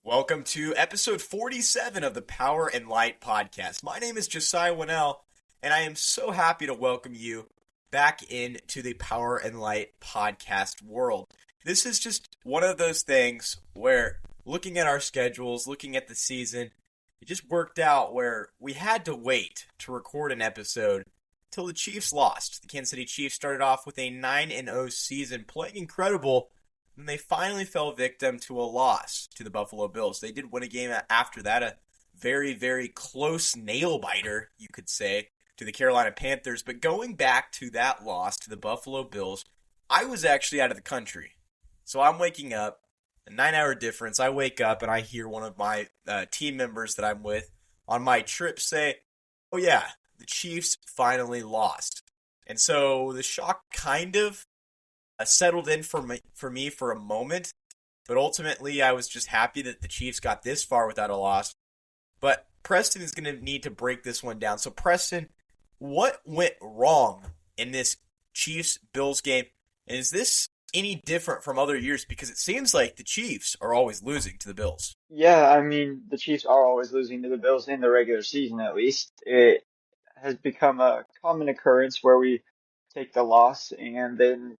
Welcome to episode 47 of the Power and Light podcast. My name is Josiah and I am so happy to welcome you back into the Power and Light podcast world. This is just one of those things where looking at our schedules, looking at the season, it just worked out where we had to wait to record an episode till the Chiefs lost. The Kansas City Chiefs started off with a 9-0 season, playing incredible. And they finally fell victim to a loss to the Buffalo Bills. They did win a game after that, a very, very close nail-biter, you could say, to the Carolina Panthers. But going back to that loss to the Buffalo Bills, I was actually out of the country. So I'm waking up, a 9-hour difference. I wake up and I hear one of my team members that I'm with on my trip say, oh yeah, the Chiefs finally lost. And so the shock kind of settled in for me for a moment, but ultimately I was just happy that the Chiefs got this far without a loss. But Preston is going to need to break this one down. So Preston, what went wrong in this Chiefs-Bills game? And is this any different from other years? Because it seems like the Chiefs are always losing to the Bills. Yeah, I mean, the Chiefs are always losing to the Bills in the regular season, at least. It has become a common occurrence where we take the loss and then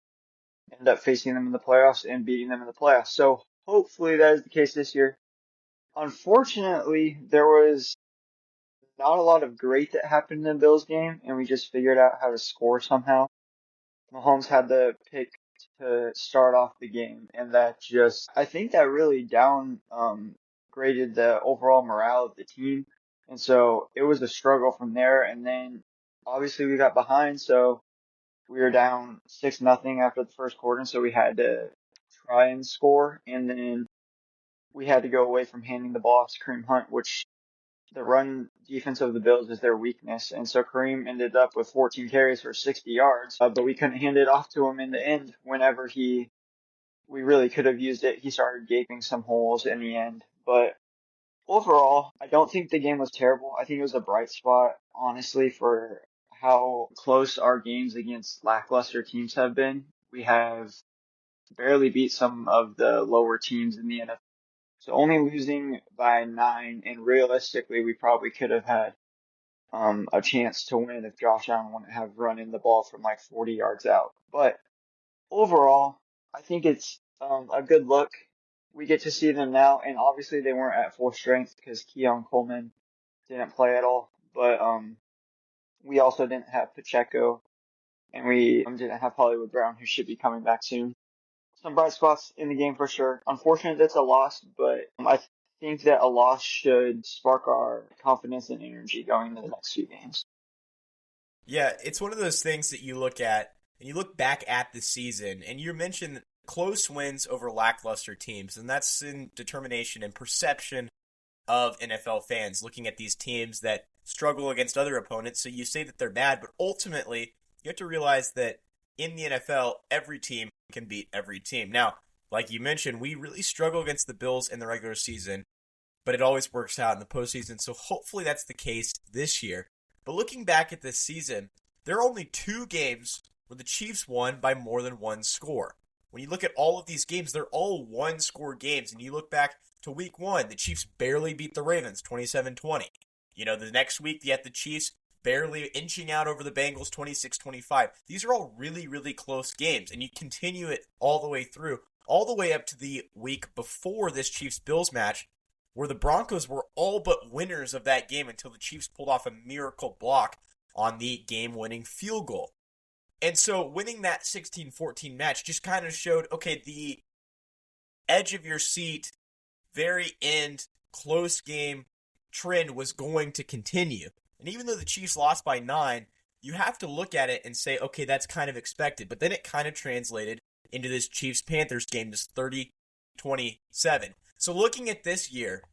end up facing them in the playoffs and beating them in the playoffs. So hopefully that is the case this year. Unfortunately, there was not a lot of great that happened in the Bills game, and we just figured out how to score somehow. Mahomes had the pick to start off the game, and I think that really graded the overall morale of the team. And so it was a struggle from there, and then obviously we got behind, so we were down 6-0 after the first quarter, so we had to try and score, and then we had to go away from handing the ball off to Kareem Hunt, which the run defense of the Bills is their weakness, and so Kareem ended up with 14 carries for 60 yards, but we couldn't hand it off to him in the end. Whenever we really could have used it, he started gaping some holes in the end. But overall, I don't think the game was terrible. I think it was a bright spot, honestly, for how close our games against lackluster teams have been. We have barely beat some of the lower teams in the NFL. So only losing by 9, and realistically, we probably could have had a chance to win if Josh Allen wouldn't have run in the ball from like 40 yards out. But overall, I think it's a good look. We get to see them now, and obviously they weren't at full strength because Keon Coleman didn't play at all. But we also didn't have Pacheco, and we didn't have Hollywood Brown, who should be coming back soon. Some bright spots in the game for sure. Unfortunate that's a loss, but I think that a loss should spark our confidence and energy going into the next few games. Yeah, it's one of those things that you look at, and you look back at the season, and you mentioned close wins over lackluster teams, and that's in determination and perception of NFL fans looking at these teams that struggle against other opponents. So you say that they're bad, but ultimately you have to realize that in the NFL, every team can beat every team. Now, like you mentioned, we really struggle against the Bills in the regular season, but it always works out in the postseason. So hopefully that's the case this year. But looking back at this season, there are only 2 games where the Chiefs won by more than one score. When you look at all of these games, they're all one-score games. And you look back to week 1, the Chiefs barely beat the Ravens, 27-20. You know, the next week, you had the Chiefs barely inching out over the Bengals, 26-25. These are all really, really close games. And you continue it all the way through, all the way up to the week before this Chiefs-Bills match, where the Broncos were all but winners of that game until the Chiefs pulled off a miracle block on the game-winning field goal. And so winning that 16-14 match just kind of showed, okay, the edge of your seat, very end, close game trend was going to continue. And even though the Chiefs lost by 9, you have to look at it and say, okay, that's kind of expected. But then it kind of translated into this Chiefs-Panthers game, this 30-27. So looking at this year,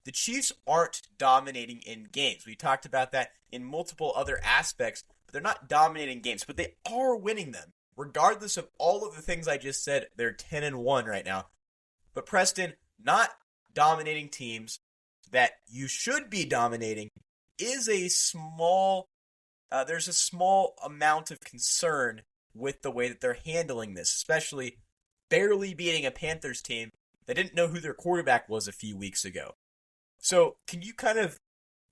the Chiefs aren't dominating in games. We talked about that in multiple other aspects, but they're not dominating games, but they are winning them. Regardless of all of the things I just said, they're 10-1 right now. But Preston, not dominating teams that you should be dominating is a small, there's a small amount of concern with the way that they're handling this, especially barely beating a Panthers team that didn't know who their quarterback was a few weeks ago. So can you kind of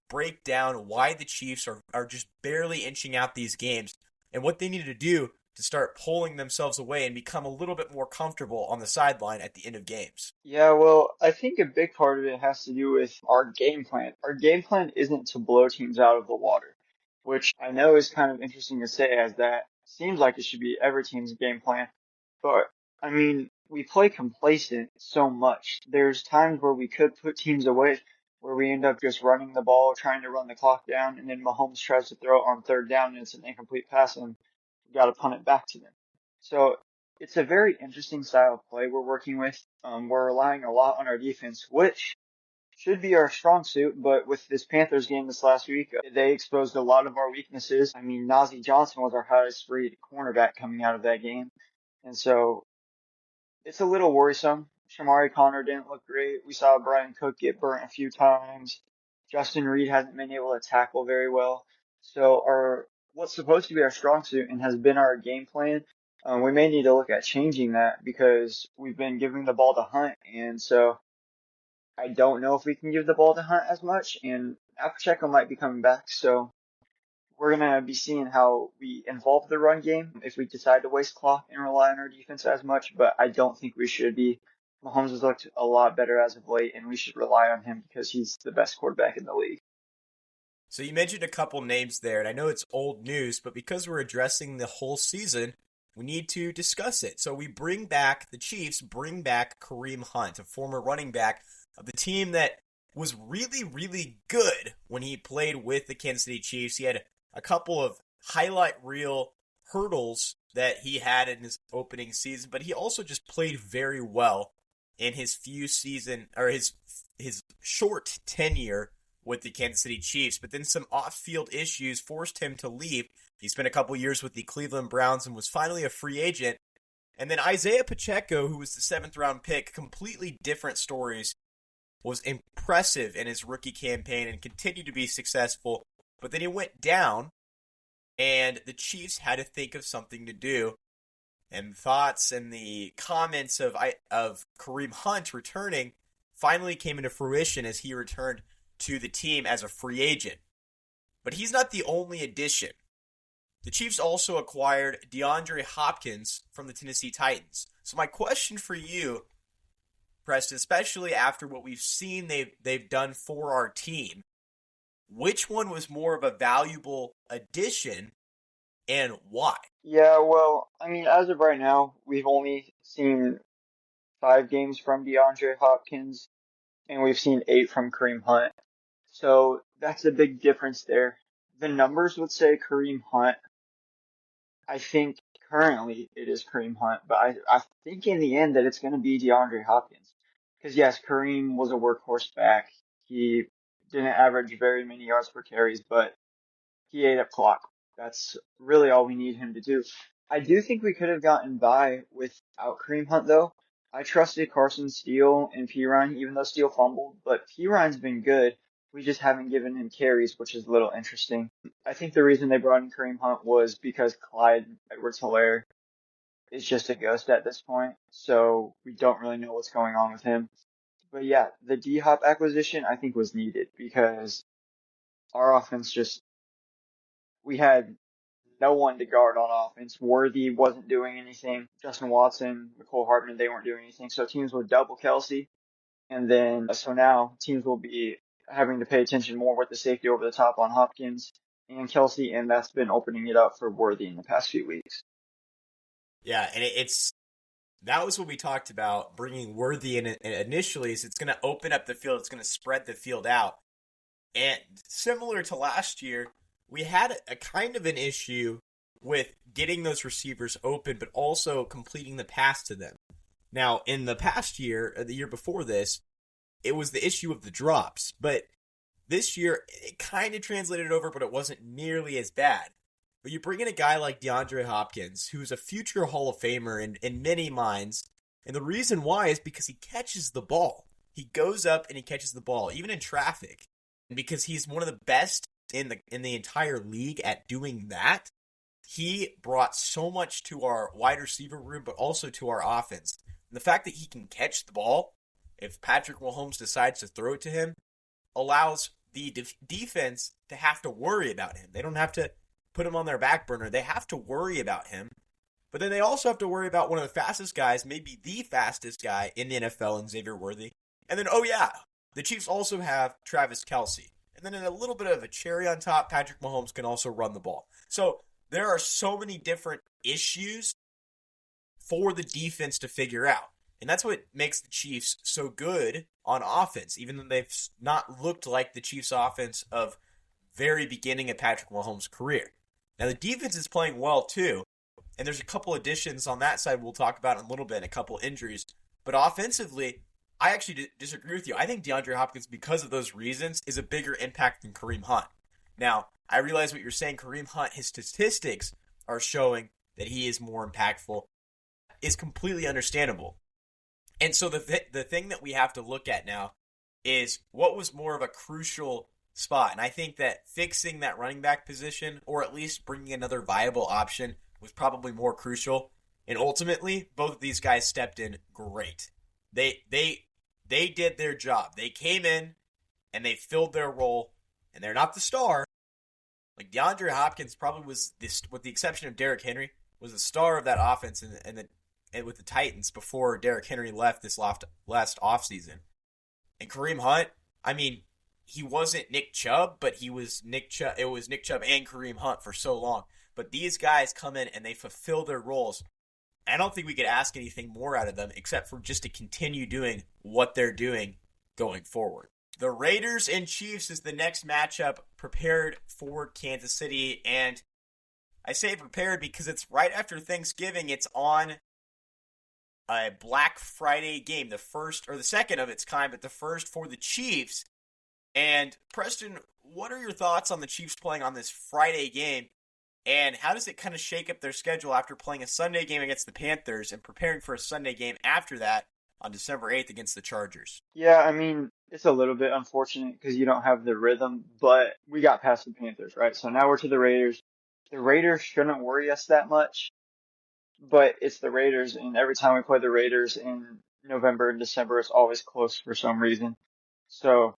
break down why the Chiefs are just barely inching out these games and what they need to do to start pulling themselves away and become a little bit more comfortable on the sideline at the end of games? Yeah, well, I think a big part of it has to do with our game plan. Our game plan isn't to blow teams out of the water, which I know is kind of interesting to say, as that seems like it should be every team's game plan. But I mean, we play complacent so much. There's times where we could put teams away, where we end up just running the ball, trying to run the clock down, and then Mahomes tries to throw it on third down and it's an incomplete pass, and we got to punt it back to them. So it's a very interesting style of play we're working with. We're relying a lot on our defense, which should be our strong suit, but with this Panthers game this last week, they exposed a lot of our weaknesses. I mean, Najee Johnson was our highest rated cornerback coming out of that game. And so it's a little worrisome. Shamari Connor didn't look great. We saw Brian Cook get burnt a few times. Justin Reed hasn't been able to tackle very well. So what's supposed to be our strong suit and has been our game plan, we may need to look at changing that because we've been giving the ball to Hunt, and so I don't know if we can give the ball to Hunt as much, and Pacheco might be coming back, so we're going to be seeing how we involve the run game if we decide to waste clock and rely on our defense as much, but I don't think we should be. Mahomes has looked a lot better as of late, and we should rely on him because he's the best quarterback in the league. So you mentioned a couple names there, and I know it's old news, but because we're addressing the whole season, we need to discuss it. So the Chiefs bring back Kareem Hunt, a former running back of the team that was really, really good when he played with the Kansas City Chiefs. He had a couple of highlight reel hurdles that he had in his opening season, but he also just played very well in his his short tenure with the Kansas City Chiefs. But then some off-field issues forced him to leave. He spent a couple years with the Cleveland Browns and was finally a free agent. And then Isaiah Pacheco, who was the 7th-round pick, completely different stories, was impressive in his rookie campaign and continued to be successful. But then he went down, and the Chiefs had to think of something to do. And thoughts and the comments of Kareem Hunt returning finally came into fruition as he returned to the team as a free agent. But he's not the only addition. The Chiefs also acquired DeAndre Hopkins from the Tennessee Titans. So my question for you, Preston, especially after what we've seen they've done for our team, which one was more of a valuable addition and why? Yeah, well, I mean, as of right now, we've only seen 5 games from DeAndre Hopkins, and we've seen 8 from Kareem Hunt. So that's a big difference there. The numbers would say Kareem Hunt. I think currently it is Kareem Hunt, but I think in the end that it's going to be DeAndre Hopkins. Because yes, Kareem was a workhorse back. He didn't average very many yards per carries, but he ate up clock. That's really all we need him to do. I do think we could have gotten by without Kareem Hunt, though. I trusted Carson Steele and Pirine, even though Steele fumbled, but Pirine's been good. We just haven't given him carries, which is a little interesting. I think the reason they brought in Kareem Hunt was because Clyde Edwards-Helaire is just a ghost at this point, so we don't really know what's going on with him. But yeah, the D-Hop acquisition I think was needed because our offense we had no one to guard on offense. Worthy wasn't doing anything. Justin Watson, Mecole Hardman, they weren't doing anything. So teams would double Kelsey. And then, so now teams will be having to pay attention more with the safety over the top on Hopkins and Kelsey. And that's been opening it up for Worthy in the past few weeks. Yeah, and that was what we talked about, bringing Worthy in initially, is it's going to open up the field. It's going to spread the field out. And similar to last year, we had a kind of an issue with getting those receivers open, but also completing the pass to them. Now, in the past year, the year before this, it was the issue of the drops. But this year, it kind of translated over, but it wasn't nearly as bad. But you bring in a guy like DeAndre Hopkins, who's a future Hall of Famer in many minds, and the reason why is because he catches the ball. He goes up and he catches the ball, even in traffic. And because he's one of the best in the entire league at doing that, he brought so much to our wide receiver room, but also to our offense. And the fact that he can catch the ball if Patrick Mahomes decides to throw it to him, allows the defense to have to worry about him. They don't have to put him on their back burner. They have to worry about him. But then they also have to worry about one of the fastest guys, maybe the fastest guy in the NFL, in Xavier Worthy. And then, oh yeah, the Chiefs also have Travis Kelce. And then in a little bit of a cherry on top, Patrick Mahomes can also run the ball. So there are so many different issues for the defense to figure out. And that's what makes the Chiefs so good on offense, even though they've not looked like the Chiefs' offense of very beginning of Patrick Mahomes' career. Now, the defense is playing well, too, and there's a couple additions on that side we'll talk about in a little bit, and a couple injuries. But offensively, I actually disagree with you. I think DeAndre Hopkins, because of those reasons, is a bigger impact than Kareem Hunt. Now, I realize what you're saying. Kareem Hunt, his statistics are showing that he is more impactful, is completely understandable. And so the thing that we have to look at now is what was more of a crucial spot. And I think that fixing that running back position, or at least bringing another viable option, was probably more crucial. And ultimately, both of these guys stepped in great. They did their job. They came in and they filled their role. And they're not the star. Like DeAndre Hopkins probably was this, with the exception of Derrick Henry, was the star of that offense and with the Titans before Derrick Henry left this last offseason. And Kareem Hunt, I mean, he wasn't Nick Chubb, but he was Nick Chubb. It was Nick Chubb and Kareem Hunt for so long. But these guys come in and they fulfill their roles. I don't think we could ask anything more out of them except for just to continue doing what they're doing going forward. The Raiders and Chiefs is the next matchup prepared for Kansas City. And I say prepared because it's right after Thanksgiving. It's on a Black Friday game, the first or the second of its kind, but the first for the Chiefs. And Preston, what are your thoughts on the Chiefs playing on this Friday game? And how does it kind of shake up their schedule after playing a Sunday game against the Panthers and preparing for a Sunday game after that on December 8th against the Chargers? Yeah, I mean, it's a little bit unfortunate because you don't have the rhythm, but we got past the Panthers, right? So now we're to the Raiders. The Raiders shouldn't worry us that much, but it's the Raiders, and every time we play the Raiders in November and December, it's always close for some reason. So,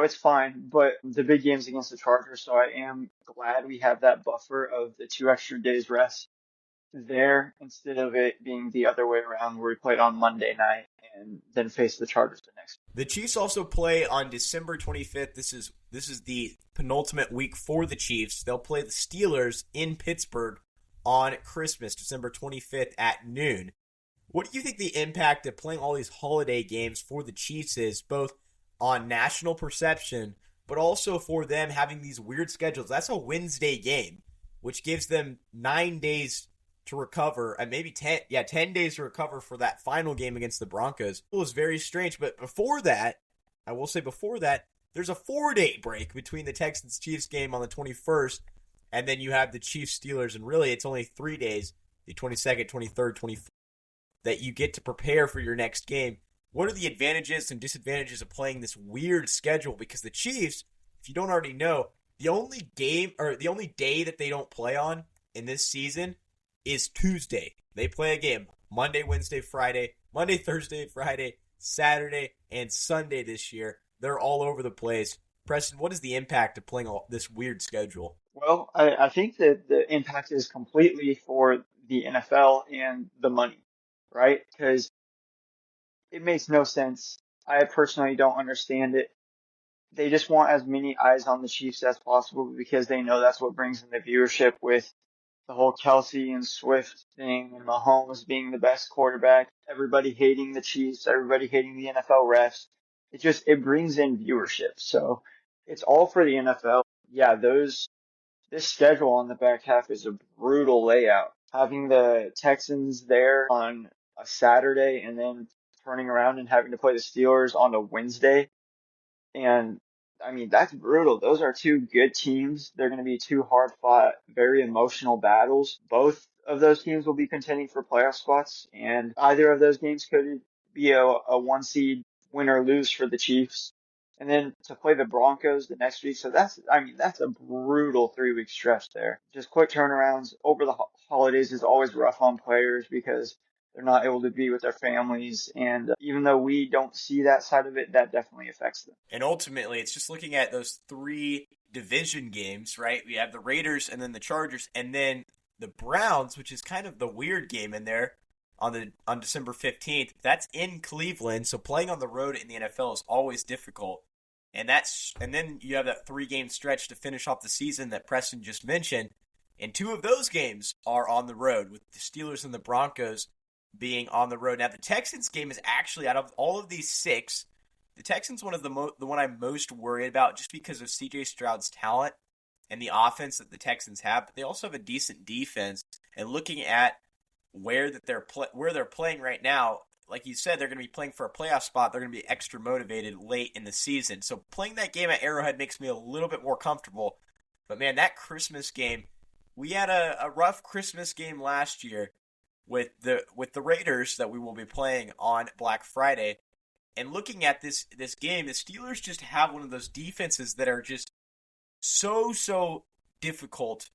it's fine, but the big game's against the Chargers, so I am glad we have that buffer of the 2 extra days rest there instead of it being the other way around where we played on Monday night and then face the Chargers the next. The Chiefs also play on December 25th. This is the penultimate week for the Chiefs. They'll play the Steelers in Pittsburgh on Christmas, December 25th at noon. What do you think the impact of playing all these holiday games for the Chiefs is, both on national perception, but also for them having these weird schedules? That's a Wednesday game, which gives them 9 days to recover, and maybe 10 days to recover for that final game against the Broncos. It was very strange, but before that, there's a 4-day break between the Texans-Chiefs game on the 21st, and then you have the Chiefs-Steelers, and really it's only 3 days, the 22nd, 23rd, 24th, that you get to prepare for your next game. What are the advantages and disadvantages of playing this weird schedule? Because the Chiefs, if you don't already know, the only day that they don't play on in this season is Tuesday. They play a game Monday, Wednesday, Friday, Monday, Thursday, Friday, Saturday, and Sunday this year. They're all over the place. Preston, what is the impact of playing this weird schedule? Well, I think that the impact is completely for the NFL and the money, right? Because it makes no sense. I personally don't understand it. They just want as many eyes on the Chiefs as possible because they know that's what brings in the viewership, with the whole Kelsey and Swift thing and Mahomes being the best quarterback, everybody hating the Chiefs, everybody hating the NFL refs. It brings in viewership. So it's all for the NFL. Yeah, this schedule on the back half is a brutal layout. Having the Texans there on a Saturday and then turning around and having to play the Steelers on a Wednesday. And I mean, that's brutal. Those are two good teams. They're going to be two hard fought, very emotional battles. Both of those teams will be contending for playoff spots, and either of those games could be a 1 seed win or lose for the Chiefs. And then to play the Broncos the next week. So that's a brutal 3 week stretch there. Just quick turnarounds over the holidays is always rough on players because they're not able to be with their families. And even though we don't see that side of it, that definitely affects them. And ultimately, it's just looking at those three division games, right? We have the Raiders and then the Chargers and then the Browns, which is kind of the weird game in there on December 15th. That's in Cleveland, so playing on the road in the NFL is always difficult. And then you have that 3-game stretch to finish off the season that Preston just mentioned. And 2 of those games are on the road, with the Steelers and the Broncos being on the road. Now, the Texans game is actually, out of all of these 6, the Texans one of the one I'm most worried about, just because of C.J. Stroud's talent and the offense that the Texans have. But they also have a decent defense. And looking at where they're playing right now, like you said, they're going to be playing for a playoff spot. They're going to be extra motivated late in the season. So playing that game at Arrowhead makes me a little bit more comfortable. But man, that Christmas game, we had a rough Christmas game last year with the Raiders that we will be playing on Black Friday. And looking at this game, the Steelers just have one of those defenses that are just so difficult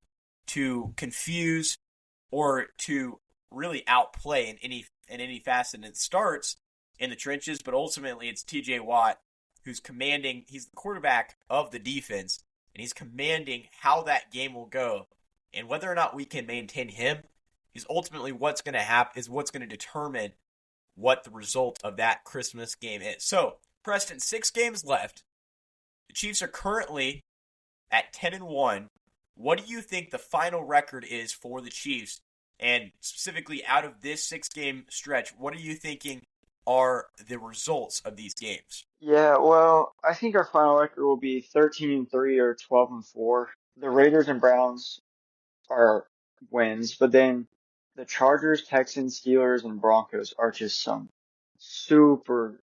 to confuse or to really outplay in any facet. And it starts in the trenches, but ultimately it's TJ Watt who's commanding. He's the quarterback of the defense, and he's commanding how that game will go. And whether or not we can maintain him is ultimately what's going to happen, is what's going to determine what the result of that Christmas game is. So, Preston, 6 games left. The Chiefs are currently at 10-1. What do you think the final record is for the Chiefs? And specifically out of this 6-game stretch, what are you thinking are the results of these games? Yeah, well, I think our final record will be 13-3 or 12-4. The Raiders and Browns are wins, but then the Chargers, Texans, Steelers, and Broncos are just some super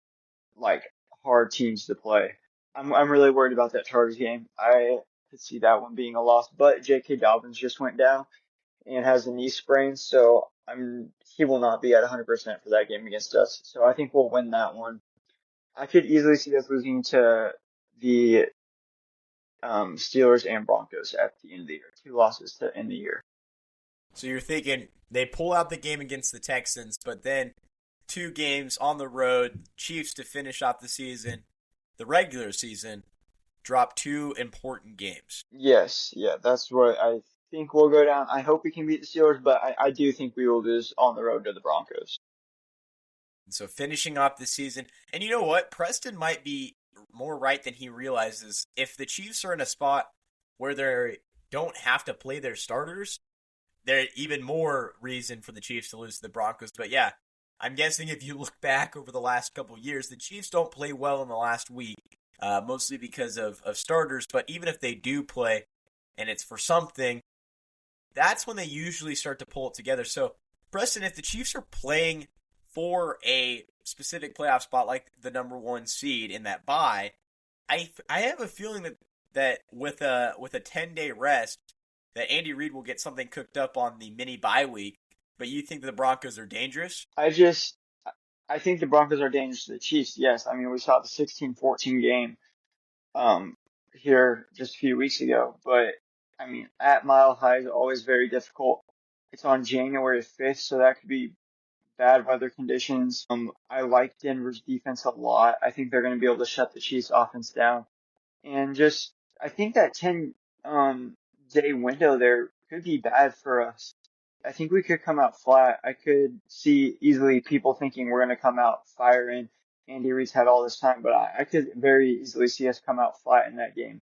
hard teams to play. I'm really worried about that Chargers game. I could see that one being a loss, but J.K. Dobbins just went down and has a knee sprain, so he will not be at 100% for that game against us. So I think we'll win that one. I could easily see us losing to the Steelers and Broncos at the end of the year. 2 losses to end the year. So you're thinking they pull out the game against the Texans, but then 2 games on the road, Chiefs to finish off the season, the regular season, drop 2 important games. Yes, yeah, that's what I think will go down. I hope we can beat the Steelers, but I do think we will lose on the road to the Broncos. So finishing off the season, and you know what? Preston might be more right than he realizes. If the Chiefs are in a spot where they don't have to play their starters, there's even more reason for the Chiefs to lose to the Broncos. But yeah, I'm guessing if you look back over the last couple of years, the Chiefs don't play well in the last week, mostly because of starters. But even if they do play, and it's for something, that's when they usually start to pull it together. So, Preston, if the Chiefs are playing for a specific playoff spot like the number 1 seed in that bye, I have a feeling that with a 10-day rest, that Andy Reid will get something cooked up on the mini bye week. But you think the Broncos are dangerous? I think the Broncos are dangerous to the Chiefs. Yes, I mean we saw the 16-14 game here just a few weeks ago, but I mean at Mile High is always very difficult. It's on January 5th, so that could be bad weather conditions. I like Denver's defense a lot. I think they're going to be able to shut the Chiefs offense down. And I think that 10-day window there could be bad for us. I think we could come out flat. I could see easily people thinking we're going to come out firing. Andy Reid's had all this time, but I could very easily see us come out flat in that game.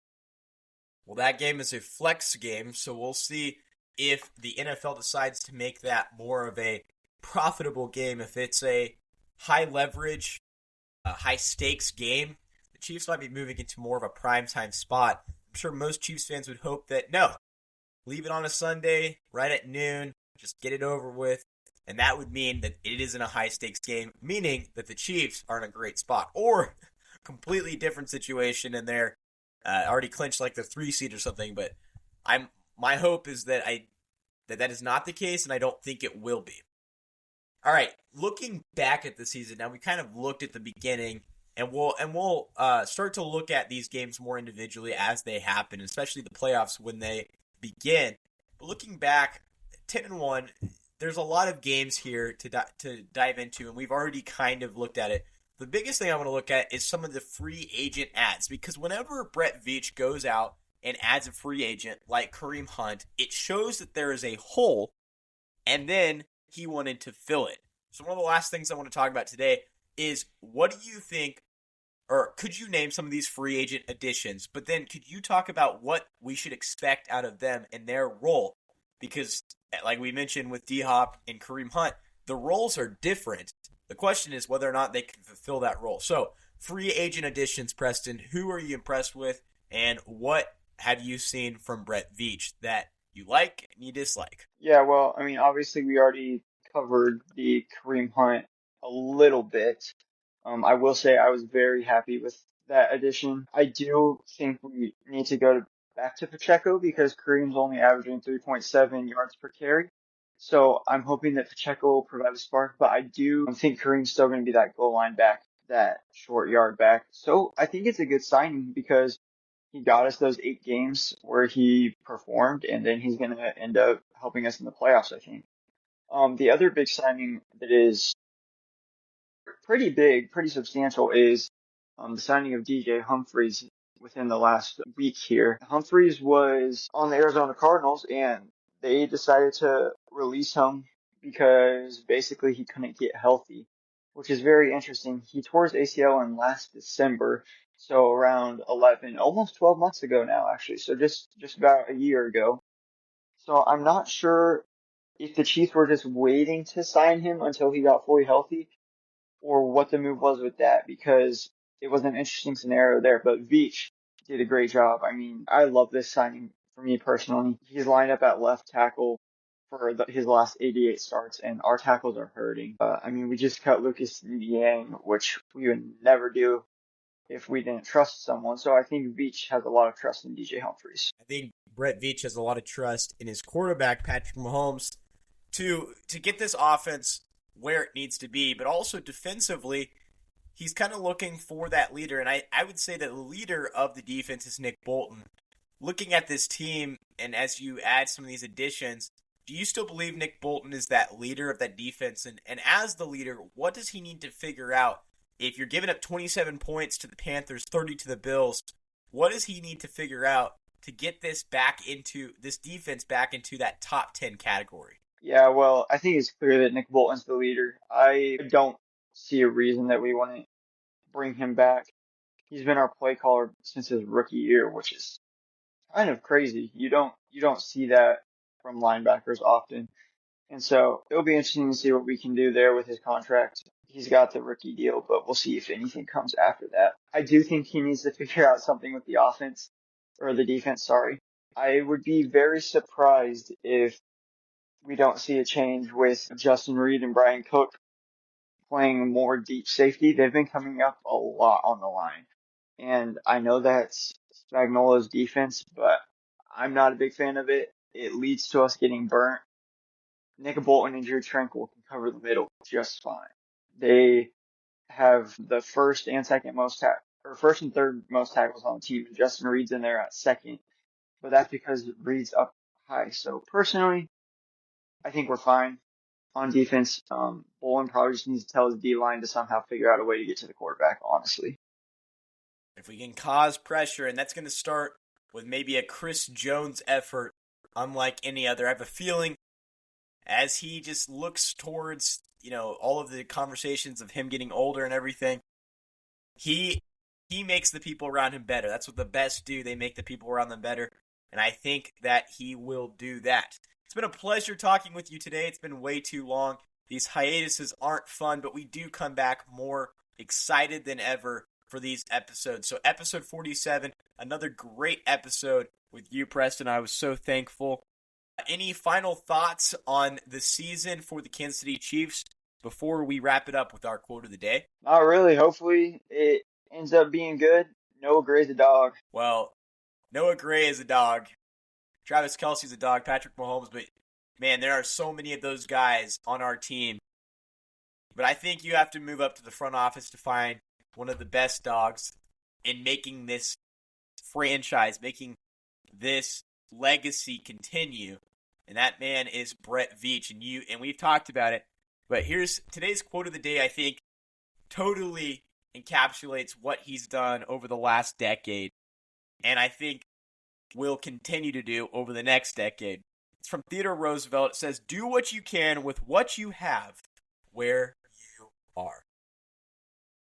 Well, that game is a flex game, so we'll see if the NFL decides to make that more of a profitable game. If it's a high leverage, high stakes game, the Chiefs might be moving into more of a primetime spot. I'm sure most Chiefs fans would hope that no, leave it on a Sunday right at noon, just get it over with, and that would mean that it isn't a high stakes game, meaning that the Chiefs are in a great spot, or completely different situation and they're already clinched like the 3 seed or something. But my hope is that that is not the case, and I don't think it will be. All right, looking back at the season, now we kind of looked at the beginning, and we'll start to look at these games more individually as they happen, especially the playoffs when they begin. But looking back, 10-1, there's a lot of games here to dive into, and we've already kind of looked at it. The biggest thing I want to look at is some of the free agent ads, because whenever Brett Veach goes out and adds a free agent like Kareem Hunt, it shows that there is a hole, and then he wanted to fill it. So one of the last things I want to talk about today is, what do you think, or could you name some of these free agent additions? But then could you talk about what we should expect out of them and their role? Because like we mentioned with D-Hop and Kareem Hunt, the roles are different. The question is whether or not they can fulfill that role. So, free agent additions, Preston, who are you impressed with, and what have you seen from Brett Veach that you like and you dislike? Yeah, well, I mean, obviously we already covered the Kareem Hunt a little bit. I will say I was very happy with that addition. I do think we need to go back to Pacheco because Kareem's only averaging 3.7 yards per carry. So I'm hoping that Pacheco will provide a spark, but I do think Kareem's still going to be that goal line back, that short yard back. So I think it's a good signing because he got us those 8 games where he performed, and then he's going to end up helping us in the playoffs, I think. The other big signing that is pretty big, pretty substantial is the signing of DJ Humphries within the last week here. Humphries was on the Arizona Cardinals, and they decided to release him because basically he couldn't get healthy, which is very interesting. He tore his ACL in last December, so around 11, almost 12 months ago now, actually. So just about a year ago. So I'm not sure if the Chiefs were just waiting to sign him until he got fully healthy, or what the move was with that, because it was an interesting scenario there. But Veach did a great job. I mean, I love this signing for me personally. He's lined up at left tackle for his last 88 starts, and our tackles are hurting. I mean, we just cut Lucas Yang, which we would never do if we didn't trust someone. So I think Veach has a lot of trust in DJ Humphries. I think Brett Veach has a lot of trust in his quarterback, Patrick Mahomes, to get this offense where it needs to be, but also defensively, he's kind of looking for that leader. And I would say that the leader of the defense is Nick Bolton. Looking at this team, and as you add some of these additions, do you still believe Nick Bolton is that leader of that defense? And as the leader, what does he need to figure out? If you're giving up 27 points to the Panthers, 30 to the Bills, what does he need to figure out to get this defense back into that top 10 category? Yeah, well, I think it's clear that Nick Bolton's the leader. I don't see a reason that we wouldn't bring him back. He's been our play caller since his rookie year, which is kind of crazy. You don't see that from linebackers often. And so it'll be interesting to see what we can do there with his contract. He's got the rookie deal, but we'll see if anything comes after that. I do think he needs to figure out something with the offense, or the defense, sorry. I would be very surprised if we don't see a change with Justin Reed and Brian Cook playing more deep safety. They've been coming up a lot on the line. And I know that's Spagnuolo's defense, but I'm not a big fan of it. It leads to us getting burnt. Nick Bolton and Drew Tranquil can cover the middle just fine. They have the first and second most or first and third most tackles on the team. Justin Reed's in there at second, but that's because Reed's up high. So personally, I think we're fine on defense. Bolin probably just needs to tell his D line to somehow figure out a way to get to the quarterback, honestly. If we can cause pressure, and that's going to start with maybe a Chris Jones effort, unlike any other. I have a feeling as he just looks towards, all of the conversations of him getting older and everything, he makes the people around him better. That's what the best do. They make the people around them better. And I think that he will do that. It's been a pleasure talking with you today. It's been way too long. These hiatuses aren't fun, but we do come back more excited than ever for these episodes. So episode 47, another great episode with you, Preston. I was so thankful. Any final thoughts on the season for the Kansas City Chiefs before we wrap it up with our quote of the day? Not really. Hopefully it ends up being good. Noah Gray's a dog. Well, Noah Gray is a dog. Travis Kelce's a dog. Patrick Mahomes. But, man, there are so many of those guys on our team. But I think you have to move up to the front office to find one of the best dogs in making this franchise, making this legacy continue. and that man is Brett Veach, and we've talked about it. But here's today's quote of the day. I think totally encapsulates what he's done over the last decade, and I think will continue to do over the next decade. It's from Theodore Roosevelt. It says, "Do what you can with what you have, where you are."